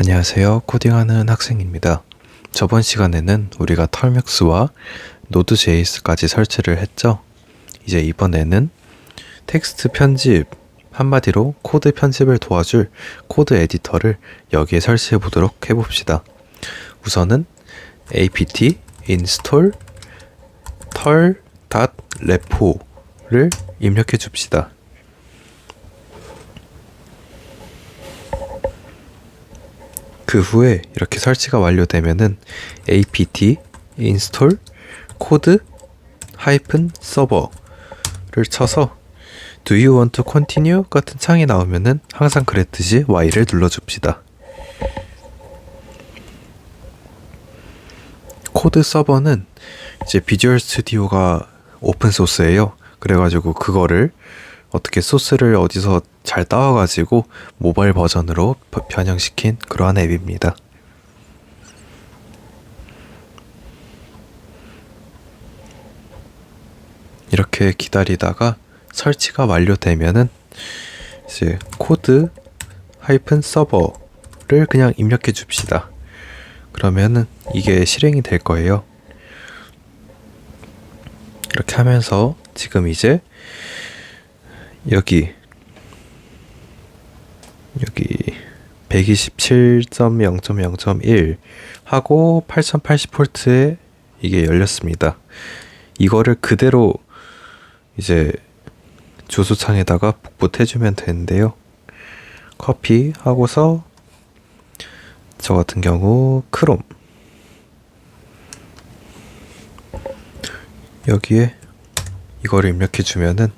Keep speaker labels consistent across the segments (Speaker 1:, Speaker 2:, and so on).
Speaker 1: 안녕하세요. 코딩하는 학생입니다. 저번 시간에는 우리가 털맥스와 노드.js까지 설치를 했죠. 이제 이번에는 텍스트 편집, 한마디로 코드 편집을 도와줄 코드 에디터를 여기에 설치해 보도록 해봅시다. 우선은 apt install 털.repo를 입력해 줍시다. 그 후에 이렇게 설치가 완료되면은 apt install code server를 쳐서 do you want to continue 같은 창이 나오면은 항상 그랬듯이 Y를 눌러줍시다. 코드 서버는 이제 비주얼 스튜디오가 오픈 소스예요. 그래가지고 그거를 어떻게 소스를 어디서 잘 따와가지고 모바일 버전으로 변형시킨 그러한 앱입니다. 이렇게 기다리다가 설치가 완료되면은 이제 코드 서버를 그냥 입력해 줍시다. 그러면은 이게 실행이 될 거예요. 이렇게 하면서 지금 이제 여기 127.0.0.1 하고 8080V에 이게 열렸습니다. 이거를 그대로 이제 주소창에다가 복붙해주면 되는데요. 커피 하고서 저 같은 경우 크롬 여기에 이거를 입력해주면은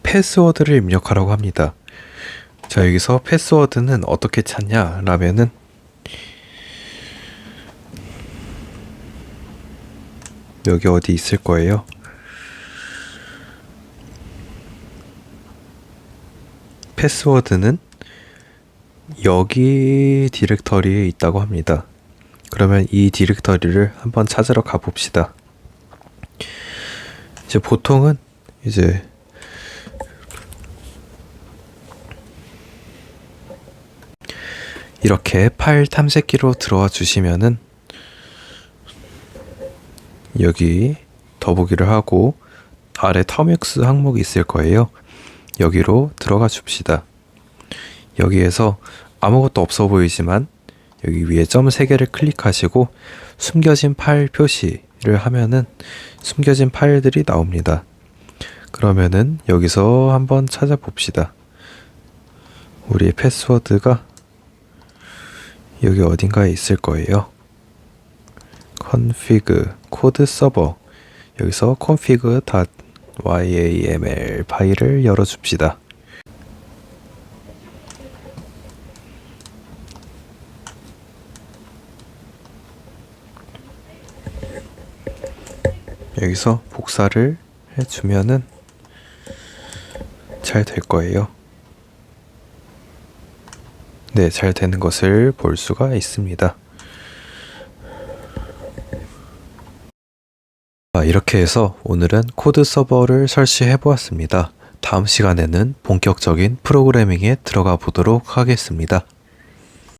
Speaker 1: 패스워드를 입력하라고 합니다. 자, 여기서 패스워드는 어떻게 찾냐 라면은 여기 어디 있을 거예요. 패스워드는 여기 디렉터리에 있다고 합니다. 그러면 이 디렉터리를 한번 찾으러 가봅시다. 이제 보통은 이제 이렇게 파일 탐색기로 들어와 주시면은 여기 더보기를 하고 아래 털맥스 항목이 있을 거예요. 여기로 들어가 줍시다. 여기에서 아무것도 없어 보이지만 여기 위에 점 3개를 클릭하시고 숨겨진 파일 표시를 하면은 숨겨진 파일들이 나옵니다. 그러면은 여기서 한번 찾아봅시다. 우리의 패스워드가 여기 어딘가에 있을 거예요. config 코드 서버 여기서 config.yaml 파일을 열어줍시다. 여기서 복사를 해주면은 잘 될 거예요. 네, 잘 되는 것을 볼 수가 있습니다. 이렇게 해서 오늘은 코드 서버를 설치해 보았습니다. 다음 시간에는 본격적인 프로그래밍에 들어가 보도록 하겠습니다.